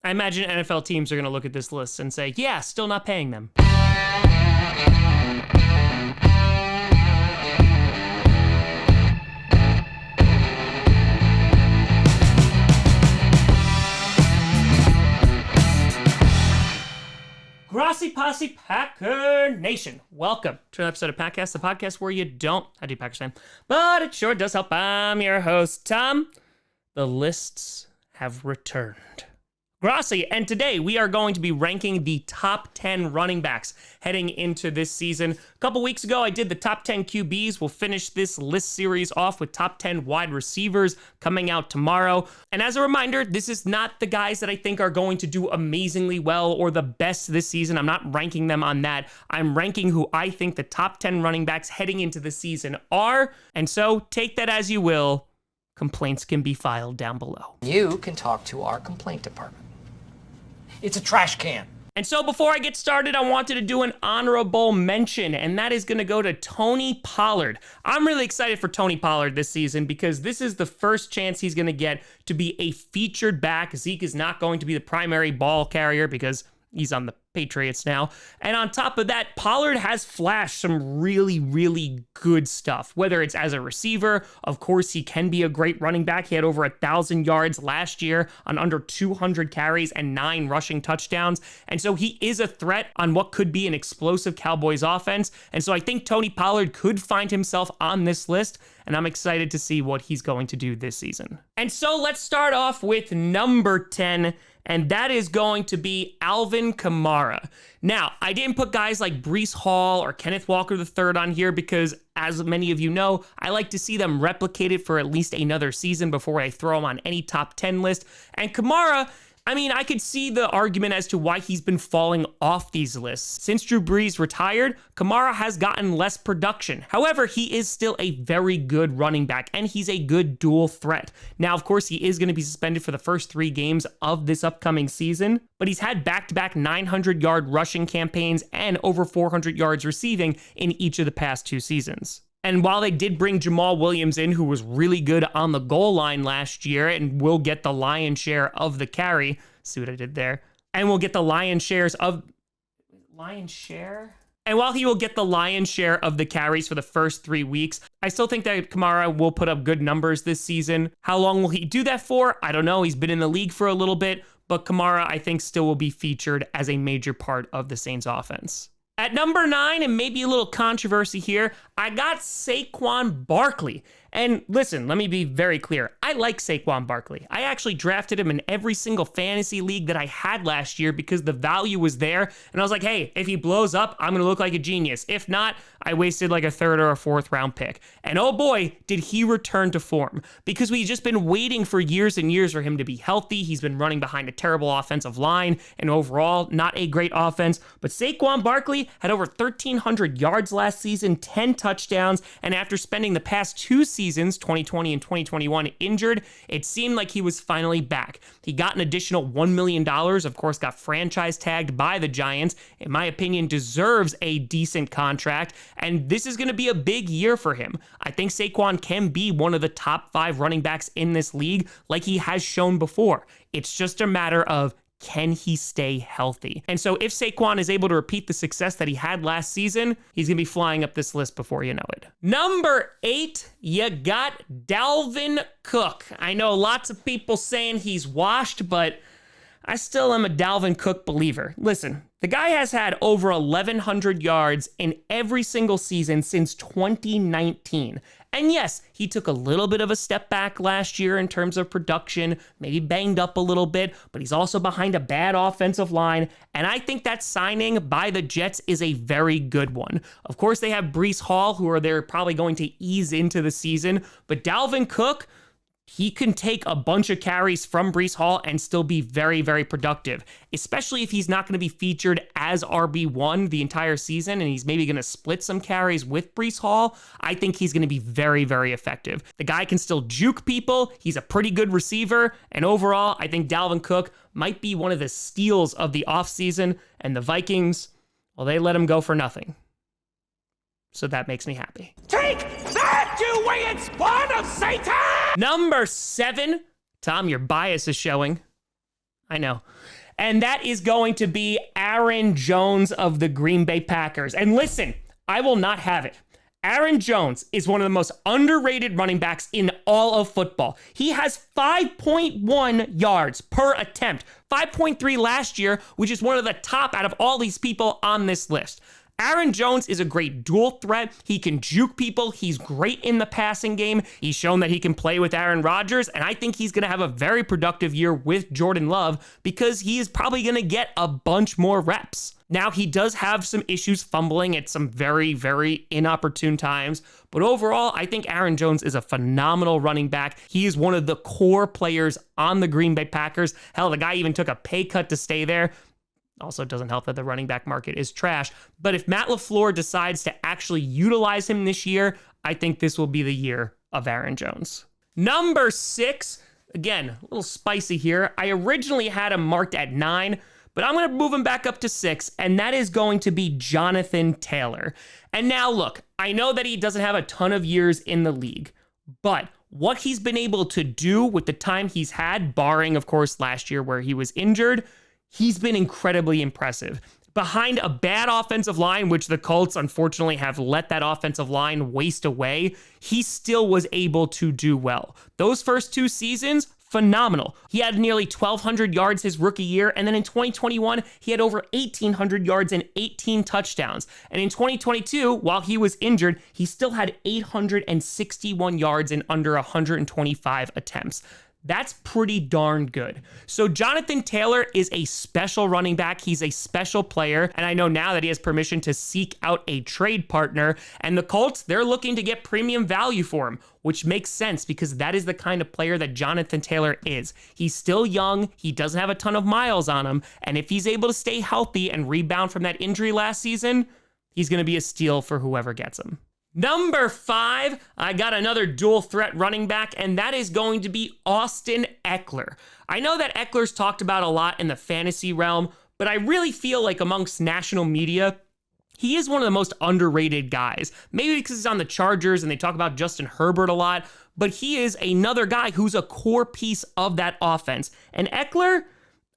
I imagine NFL teams are going to look at this list and say, yeah, still not paying them. Grossi Posse Packer Nation. Welcome to an episode of Packcast, the podcast where you don't, I do Packers fan, but it sure does help. I'm your host, Tom. The lists have returned. Grossi, and today we are going to be ranking the top 10 running backs heading into this season. A couple weeks ago, I did the top 10 QBs. We'll finish this list series off with top 10 wide receivers coming out tomorrow. And as a reminder, this is not the guys that I think are going to do amazingly well or the best this season. I'm not ranking them on that. I'm ranking who I think the top 10 running backs heading into the season are. And so take that as you will. Complaints can be filed down below. You can talk to our complaint department. It's a trash can. And so before I get started, I wanted to do an honorable mention, and that is going to go to Tony Pollard. I'm really excited for Tony Pollard this season because this is the first chance he's going to get to be a featured back. Zeke is not going to be the primary ball carrier because he's on the Patriots now. And on top of that, Pollard has flashed some really, really good stuff. Whether it's as a receiver, of course, he can be a great running back. He had over 1,000 yards last year on under 200 carries and 9 rushing touchdowns. And so he is a threat on what could be an explosive Cowboys offense. And so I think Tony Pollard could find himself on this list, and I'm excited to see what he's going to do this season. And so let's start off with number 10, and that is going to be Alvin Kamara. Now, I didn't put guys like Breece Hall or Kenneth Walker III on here because, as many of you know, I like to see them replicated for at least another season before I throw them on any top 10 list. And Kamara, I mean, I could see the argument as to why he's been falling off these lists. Since Drew Brees retired, Kamara has gotten less production. However, he is still a very good running back, and he's a good dual threat. Now, of course, he is going to be suspended for the first 3 games of this upcoming season, but he's had back-to-back 900-yard rushing campaigns and over 400 yards receiving in each of the past 2 seasons. And while they did bring Jamal Williams in, who was really good on the goal line last year and will get the lion's share of the carry, see what I did there? And will get the lion's shares of... Lion's share? And while he will get the lion's share of the carries for the first 3 weeks, I still think that Kamara will put up good numbers this season. How long will he do that for? I don't know. He's been in the league for a little bit, but Kamara, I think, still will be featured as a major part of the Saints offense. At number 9, and maybe a little controversy here, I got Saquon Barkley. And listen, let me be very clear. I like Saquon Barkley. I actually drafted him in every single fantasy league that I had last year because the value was there. And I was like, hey, if he blows up, I'm going to look like a genius. If not, I wasted like a 3rd or a 4th round pick. And oh boy, did he return to form. Because we've just been waiting for years and years for him to be healthy. He's been running behind a terrible offensive line and overall not a great offense. But Saquon Barkley had over 1,300 yards last season, 10 touchdowns. And after spending the past 2 seasons, 2020 and 2021, injured, it seemed like he was finally back. He got an additional $1 million, of course, got franchise tagged by the Giants. In my opinion, deserves a decent contract, and this is going to be a big year for him. I think Saquon can be one of the top 5 running backs in this league, like he has shown before. It's just a matter of, can he stay healthy? And so if Saquon is able to repeat the success that he had last season, he's going to be flying up this list before you know it. Number 8, you got Dalvin Cook. I know lots of people saying he's washed, but I still am a Dalvin Cook believer. Listen, the guy has had over 1,100 yards in every single season since 2019. And yes, he took a little bit of a step back last year in terms of production, maybe banged up a little bit, but he's also behind a bad offensive line. And I think that signing by the Jets is a very good one. Of course, they have Breece Hall, who they're probably going to ease into the season, but Dalvin Cook, he can take a bunch of carries from Breece Hall and still be very, very productive, especially if he's not going to be featured as RB1 the entire season and he's maybe going to split some carries with Breece Hall. I think he's going to be very, very effective. The guy can still juke people. He's a pretty good receiver. And overall, I think Dalvin Cook might be one of the steals of the offseason, and the Vikings, well, they let him go for nothing. So that makes me happy. Take that, you winged spawn of Satan! Number 7. Tom, your bias is showing. I know. And that is going to be Aaron Jones of the Green Bay Packers. And listen, I will not have it. Aaron Jones is one of the most underrated running backs in all of football. He has 5.1 yards per attempt, 5.3 last year, which is one of the top out of all these people on this list. Aaron Jones is a great dual threat. He can juke people. He's great in the passing game. He's shown that he can play with Aaron Rodgers, and I think he's going to have a very productive year with Jordan Love because he is probably going to get a bunch more reps. Now, he does have some issues fumbling at some very, very inopportune times, but overall, I think Aaron Jones is a phenomenal running back. He is one of the core players on the Green Bay Packers. Hell, the guy even took a pay cut to stay there. Also, it doesn't help that the running back market is trash. But if Matt LaFleur decides to actually utilize him this year, I think this will be the year of Aaron Jones. Number 6, again, a little spicy here. I originally had him marked at 9, but I'm going to move him back up to 6, and that is going to be Jonathan Taylor. And now, look, I know that he doesn't have a ton of years in the league, but what he's been able to do with the time he's had, barring, of course, last year where he was injured, he's been incredibly impressive. Behind a bad offensive line, which the Colts unfortunately have let that offensive line waste away, he still was able to do well. Those first 2 seasons, phenomenal. He had nearly 1,200 yards his rookie year, and then in 2021, he had over 1,800 yards and 18 touchdowns. And in 2022, while he was injured, he still had 861 yards in under 125 attempts. That's pretty darn good. So Jonathan Taylor is a special running back. He's a special player. And I know now that he has permission to seek out a trade partner. And the Colts, they're looking to get premium value for him, which makes sense because that is the kind of player that Jonathan Taylor is. He's still young. He doesn't have a ton of miles on him. And if he's able to stay healthy and rebound from that injury last season, he's going to be a steal for whoever gets him. Number 5, I got another dual threat running back, and that is going to be Austin Ekeler. I know that Ekeler's talked about a lot in the fantasy realm, but I really feel like amongst national media, he is one of the most underrated guys. Maybe because he's on the Chargers and they talk about Justin Herbert a lot, but he is another guy who's a core piece of that offense. And Ekeler,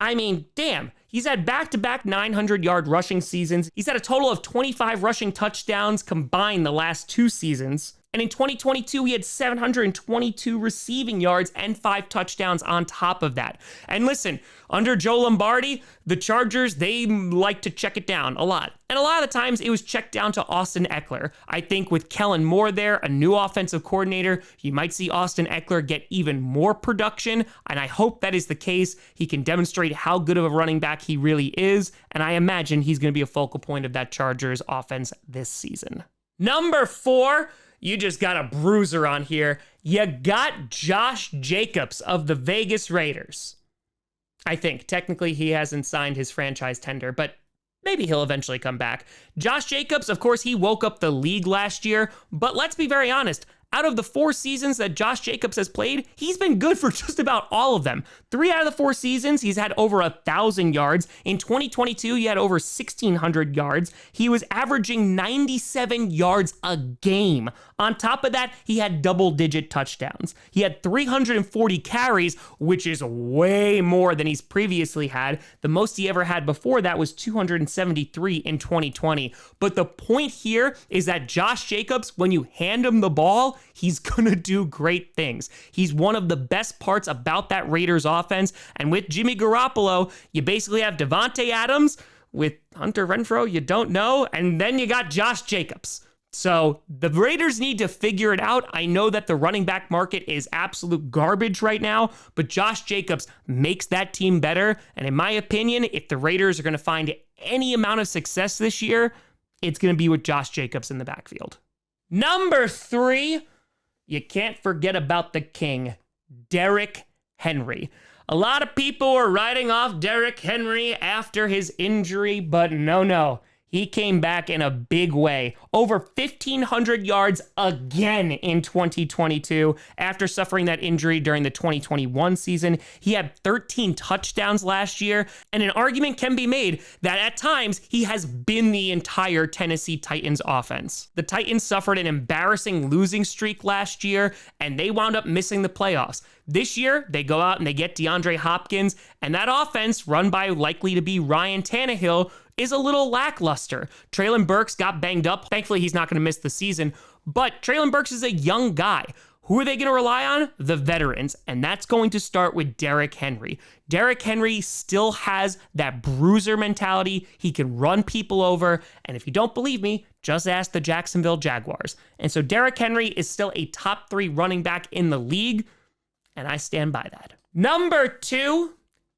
I mean, damn. He's had back-to-back 900-yard rushing seasons. He's had a total of 25 rushing touchdowns combined the last 2 seasons. And in 2022, he had 722 receiving yards and 5 touchdowns on top of that. And listen, under Joe Lombardi, the Chargers, they like to check it down a lot. And a lot of the times, it was checked down to Austin Ekeler. I think with Kellen Moore there, a new offensive coordinator, you might see Austin Ekeler get even more production. And I hope that is the case. He can demonstrate how good of a running back he really is. And I imagine he's going to be a focal point of that Chargers offense this season. Number 4, you just got a bruiser on here. You got Josh Jacobs of the Vegas Raiders. I think technically he hasn't signed his franchise tender, but maybe he'll eventually come back. Josh Jacobs, of course, he woke up the league last year, but let's be very honest. Out of the 4 seasons that Josh Jacobs has played, he's been good for just about all of them. 3 out of the 4 seasons, he's had over 1,000 yards. In 2022, he had over 1,600 yards. He was averaging 97 yards a game. On top of that, he had double-digit touchdowns. He had 340 carries, which is way more than he's previously had. The most he ever had before that was 273 in 2020. But the point here is that Josh Jacobs, when you hand him the ball, he's gonna do great things. He's one of the best parts about that Raiders offense. And with Jimmy Garoppolo, you basically have Devontae Adams. With Hunter Renfrow, you don't know. And then you got Josh Jacobs. So the Raiders need to figure it out. I know that the running back market is absolute garbage right now, but Josh Jacobs makes that team better. And in my opinion, if the Raiders are going to find any amount of success this year, it's going to be with Josh Jacobs in the backfield. Number 3, you can't forget about the king, Derrick Henry. A lot of people were writing off Derrick Henry after his injury, but no. He came back in a big way. Over 1,500 yards again in 2022 after suffering that injury during the 2021 season. He had 13 touchdowns last year, and an argument can be made that at times he has been the entire Tennessee Titans offense. The Titans suffered an embarrassing losing streak last year, and they wound up missing the playoffs. This year, they go out and they get DeAndre Hopkins, and that offense, run by likely to be Ryan Tannehill, is a little lackluster. Treylon Burks got banged up. Thankfully, he's not going to miss the season, but Treylon Burks is a young guy. Who are they going to rely on? The veterans, and that's going to start with Derrick Henry. Derrick Henry still has that bruiser mentality. He can run people over, and if you don't believe me, just ask the Jacksonville Jaguars. And so Derrick Henry is still a top 3 running back in the league, and I stand by that. Number 2,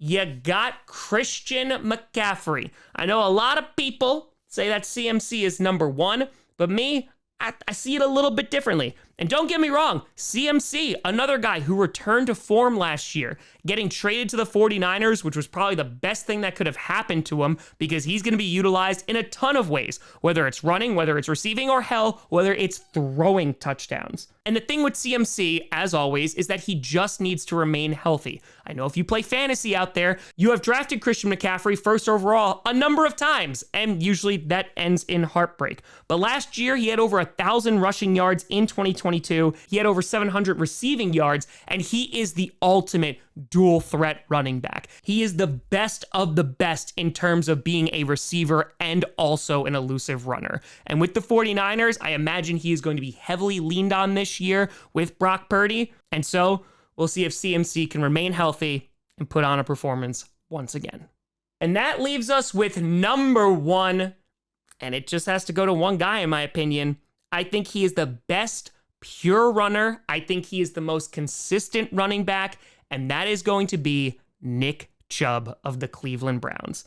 you got Christian McCaffrey. I know a lot of people say that CMC is number 1, but me, I see it a little bit differently. And don't get me wrong, CMC, another guy who returned to form last year, getting traded to the 49ers, which was probably the best thing that could have happened to him because he's going to be utilized in a ton of ways, whether it's running, whether it's receiving, or hell, whether it's throwing touchdowns. And the thing with CMC, as always, is that he just needs to remain healthy. I know if you play fantasy out there, you have drafted Christian McCaffrey first overall a number of times, and usually that ends in heartbreak. But last year, he had over 1,000 rushing yards in 2022. He had over 700 receiving yards, and he is the ultimate dual threat running back. He is the best of the best in terms of being a receiver and also an elusive runner. And with the 49ers, I imagine he is going to be heavily leaned on this year with Brock Purdy. And so we'll see if CMC can remain healthy and put on a performance once again. And that leaves us with number 1, and it just has to go to one guy in my opinion. I think he is the best pure runner. I think he is the most consistent running back, and that is going to be Nick Chubb of the Cleveland Browns.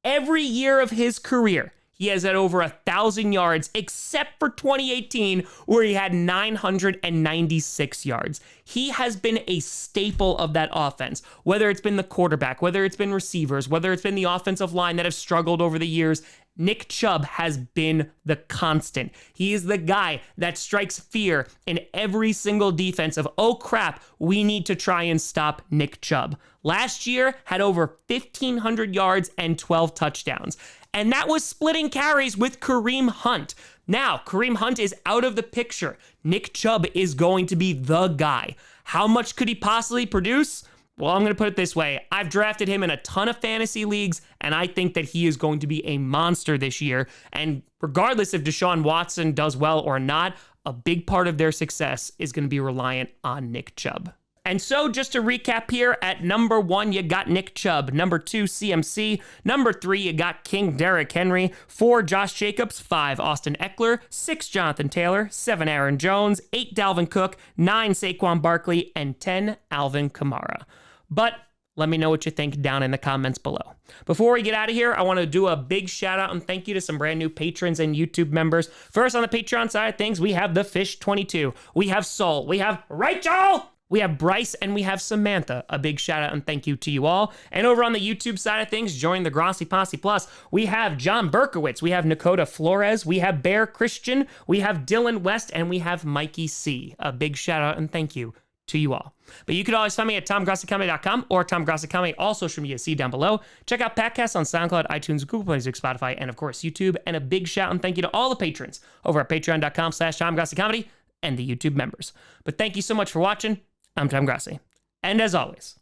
Every year of his career, he has had over 1,000 yards, except for 2018, where he had 996 yards. He has been a staple of that offense, whether it's been the quarterback, whether it's been receivers, whether it's been the offensive line that have struggled over the years. Nick Chubb has been the constant. He is the guy that strikes fear in every single defense of, oh crap, we need to try and stop Nick Chubb. Last year had over 1,500 yards and 12 touchdowns. And that was splitting carries with Kareem Hunt. Now, Kareem Hunt is out of the picture. Nick Chubb is going to be the guy. How much could he possibly produce? Well, I'm going to put it this way. I've drafted him in a ton of fantasy leagues, and I think that he is going to be a monster this year. And regardless if Deshaun Watson does well or not, a big part of their success is going to be reliant on Nick Chubb. And so just to recap here, at number 1, you got Nick Chubb. Number 2, CMC. Number 3, you got King Derrick Henry. 4, Josh Jacobs. 5, Austin Ekeler. 6, Jonathan Taylor. 7, Aaron Jones. 8, Dalvin Cook. 9, Saquon Barkley. And 10, Alvin Kamara. But let me know what you think down in the comments below. Before we get out of here, I want to do a big shout out and thank you to some brand new patrons and YouTube members. First, on the Patreon side of things, we have The Fish 22. We have Soul. We have Rachel. We have Bryce, and we have Samantha. A big shout out and thank you to you all. And over on the YouTube side of things, join the Grossi Posse Plus, we have John Berkowitz, we have Nakota Flores, we have Bear Christian, we have Dylan West, and we have Mikey C. A big shout out and thank you to you all. But you can always find me at TomGrossiComedy.com or Tom Grossi Comedy, all social media, see down below. Check out podcasts on SoundCloud, iTunes, Google Play Music, Spotify, and of course YouTube. And a big shout and thank you to all the patrons over at patreon.com/TomGrossiComedy and the YouTube members. But thank you so much for watching. I'm Tom Grossi. And as always,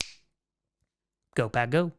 go Pack Go.